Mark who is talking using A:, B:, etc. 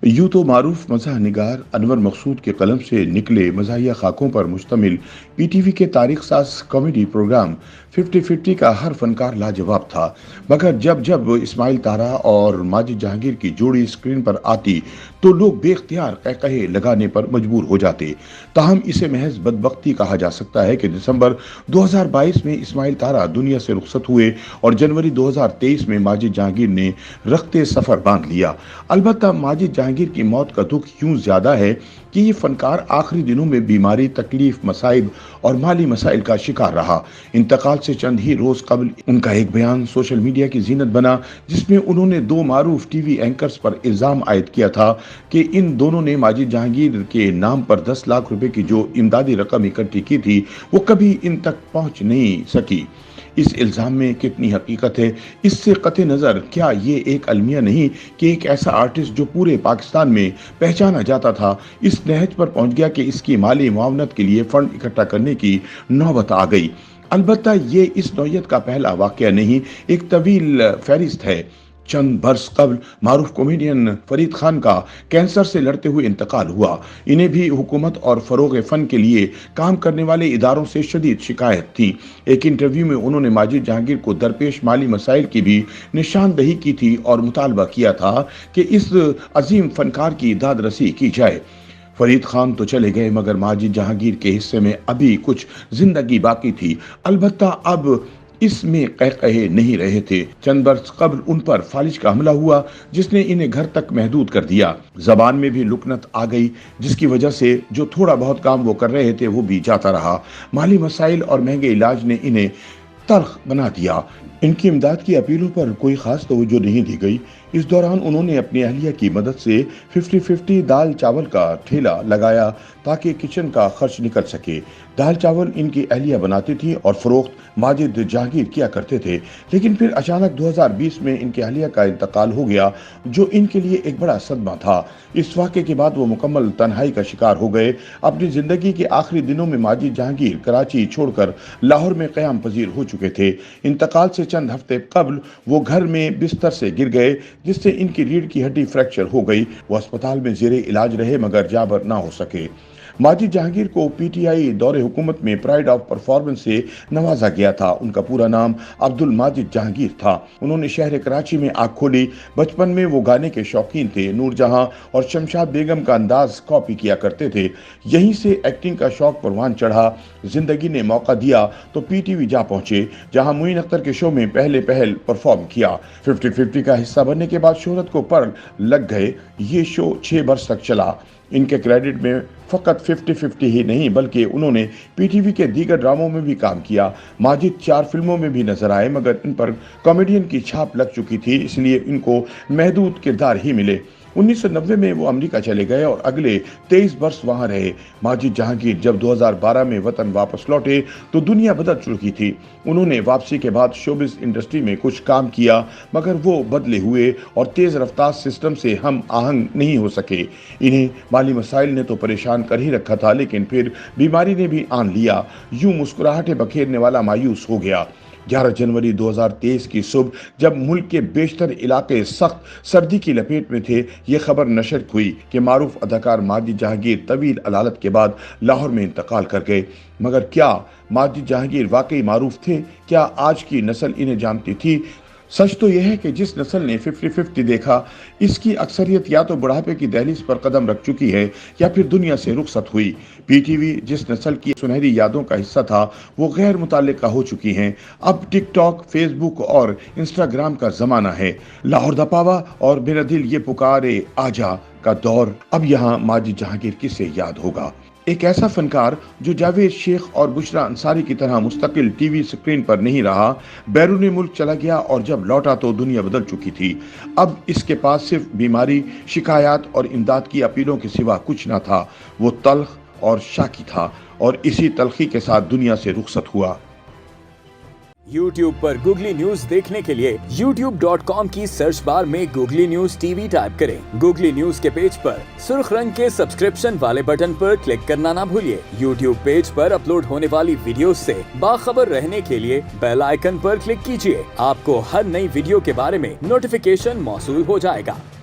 A: यूं तो मारूफ मज़ाह निगार अनवर मकसूद के कलम से निकले मज़ाहिया खाकों पर मुश्तमिल पीटीवी के तारीख साज कॉमेडी प्रोग्राम 50-50 का हर फनकार लाजवाब था। मगर जब जब इस्माइल तारा और माजिद जहांगीर की जोड़ी स्क्रीन पर आती तो लोग बेख्तियार कहे लगाने पर मजबूर हो जाते। ताहम इसे महज बदबख्ती कहा जा सकता है कि दिसंबर 2022 में इस्माइल तारा दुनिया से रुखसत हुए और जनवरी 2023 में माजिद जहांगीर ने रखते सफर बांध लिया। अलबत्ता माजिद जहांगीर की मौत का दुख यूं ज्यादा है कि ये फनकार आखिरी दिनों में बीमारी, तकलीफ, मसाइब और माली मसाइल का शिकार रहा। इंतकाल से चंद ही रोज कबल उनका एक बयान सोशल मीडिया की जीनत बना, जिसमें उन्होंने दो मारूफ टीवी एंकर्स पर इल्जाम आयद किया था कि इन दोनों ने माजिद जहांगीर के नाम पर 10 लाख रुपए की जो इमदादी रकम इकट्ठी की थी वो कभी इन तक पहुंच नहीं सकी। इस इल्जाम में कितनी हकीकत है, इससे कतई नज़र क्या ये एक अलमिया नहीं कि एक ऐसा आर्टिस्ट जो पूरे पाकिस्तान में पहचाना जाता था इस नहज पर पहुंच गया कि इसकी माली मुआवनत के लिए फंड इकट्ठा करने की नौबत आ गई। अलबत्ता ये इस नौयत का पहला वाकया नहीं, एक तवील फहरिस्त है। चंद बरस कबल मारूफ कॉमेडियन फरीद खान का कैंसर से लड़ते हुए इंतकाल हुआ। इन्हें भी हुकूमत और फरोग फन के लिए काम करने वाले इदारों से शदीद शिकायत थी। एक इंटरव्यू में उन्होंने माजिद जहांगीर को दरपेश माली मसाइल की भी निशानदही की थी और मुतालबा किया था कि इस अजीम फनकार की दाद रसी की जाए। फरीद खान तो चले गए मगर माजिद जहांगीर के हिस्से में अभी कुछ जिंदगी बाकी थी। अलबत्ता अब इसमें कहे नहीं रहे थे। चंद बरस कबल उन पर फालिज का हमला हुआ जिसने इन्हें घर तक महदूद कर दिया। जबान में भी लुकनत आ गई जिसकी वजह से जो थोड़ा बहुत काम वो कर रहे थे वो भी जाता रहा। माली मसाइल और महंगे इलाज ने इन्हें तल्ख बना दिया। इनकी इमदाद की अपीलों पर कोई खास तवज्जो नहीं दी गई। इस दौरान उन्होंने अपनी अहलिया की मदद से 50-50 दाल चावल का ठेला लगाया ताकि किचन का खर्च निकल सके। दाल चावल इनकी अहलिया बनाती थी और फरोख्त माजिद जहांगीर किया करते थे। लेकिन फिर अचानक 2020 में इनकी अहलिया का इंतकाल हो गया जो इनके लिए एक बड़ा सदमा था। इस वाक़े के बाद वो मुकम्मल तन्हाई का शिकार हो गए। अपनी जिंदगी के आखिरी दिनों में माजिद जहांगीर कराची छोड़कर लाहौर में क़याम पजीर हो चुके थे। इंतकाल से चंद हफ्ते कबल वो घर में बिस्तर से गिर गए जिससे इनकी रीढ़ की हड्डी फ्रैक्चर हो गई। वो अस्पताल में जेरे इलाज रहे मगर जाबर ना हो सके। माजिद जहांगीर को पीटीआई दौरे हुकूमत में प्राइड ऑफ परफॉर्मेंस से नवाजा गया था। उनका पूरा नाम अब्दुल माजिद जहांगीर था। उन्होंने शहर कराची में आँख खोली। बचपन में वो गाने के शौकीन थे। नूरजहां और शमशाद बेगम का अंदाज कॉपी किया करते थे। यहीं से एक्टिंग का शौक परवान चढ़ा। जिंदगी ने मौका दिया तो पीटीवी जा पहुंचे जहां मुइन अख्तर के शो में पहल परफॉर्म किया। 50-50 का हिस्सा बनने के बाद शोहरत को पर लग गए। ये शो 6 वर्ष तक चला। इनके क्रेडिट में फकत 50-50 ही नहीं बल्कि उन्होंने पीटीवी के दीगर ड्रामों में भी काम किया। माजिद 4 फिल्मों में भी नजर आए मगर इन पर कॉमेडियन की छाप लग चुकी थी, इसलिए इनको महदूद किरदार ही मिले। 1990 में वो अमेरिका चले गए और अगले 23 वर्ष वहां रहे। माजिद जहांगीर जब 2012 में वतन वापस लौटे तो दुनिया बदल चुकी थी। उन्होंने वापसी के बाद शोबिस इंडस्ट्री में कुछ काम किया मगर वो बदले हुए और तेज रफ्तार सिस्टम से हम आहंग नहीं हो सके। इन्हें माली मसाइल ने तो परेशान कर ही रखा था लेकिन फिर बीमारी ने भी आन लिया। यूं मुस्कुराहटें बखेरने वाला मायूस हो गया। 11 जनवरी 2023 की सुबह जब मुल्क के बेशतर इलाके सख्त सर्दी की लपेट में थे, ये खबर नशर हुई कि मारूफ अदाकार माजिद जहांगीर तवील अदालत के बाद लाहौर में इंतकाल कर गए। मगर क्या माजिद जहांगीर वाकई मारूफ थे? क्या आज की नस्ल इन्हें जानती थी? सच तो यह है कि जिस नस्ल ने 50-50 देखा इसकी अक्सरियत या तो बुढ़ापे की दहलीज पर कदम रख चुकी है या फिर दुनिया से रुखसत हुई। पीटीवी जिस नस्ल की सुनहरी यादों का हिस्सा था वो गैर मुताल्लिका हो चुकी हैं। अब टिकटॉक, फेसबुक और इंस्टाग्राम का जमाना है। लाहौर दपावा और मेरा दिल ये पुकारे आजा का दौर। अब यहाँ माजिद जहांगीर किसे याद होगा? एक ऐसा फनकार जो जावेद शेख और बुशरा अंसारी की तरह मुस्तकिल टीवी स्क्रीन पर नहीं रहा, बैरून मुल्क चला गया और जब लौटा तो दुनिया बदल चुकी थी। अब इसके पास सिर्फ बीमारी, शिकायत और इमदाद की अपीलों के सिवा कुछ न था। वो तल्ख और शाकी था और इसी तल्खी के साथ दुनिया से रुखसत हुआ।
B: YouTube पर गूगली न्यूज देखने के लिए youtube.com की सर्च बार में गूगली न्यूज टीवी टाइप करें। गूगली न्यूज के पेज पर सुर्ख रंग के सब्सक्रिप्शन वाले बटन पर क्लिक करना ना भूलिए। YouTube पेज पर अपलोड होने वाली वीडियोस से बाखबर रहने के लिए बेल आइकन पर क्लिक कीजिए। आपको हर नई वीडियो के बारे में नोटिफिकेशन मौसूल हो जाएगा।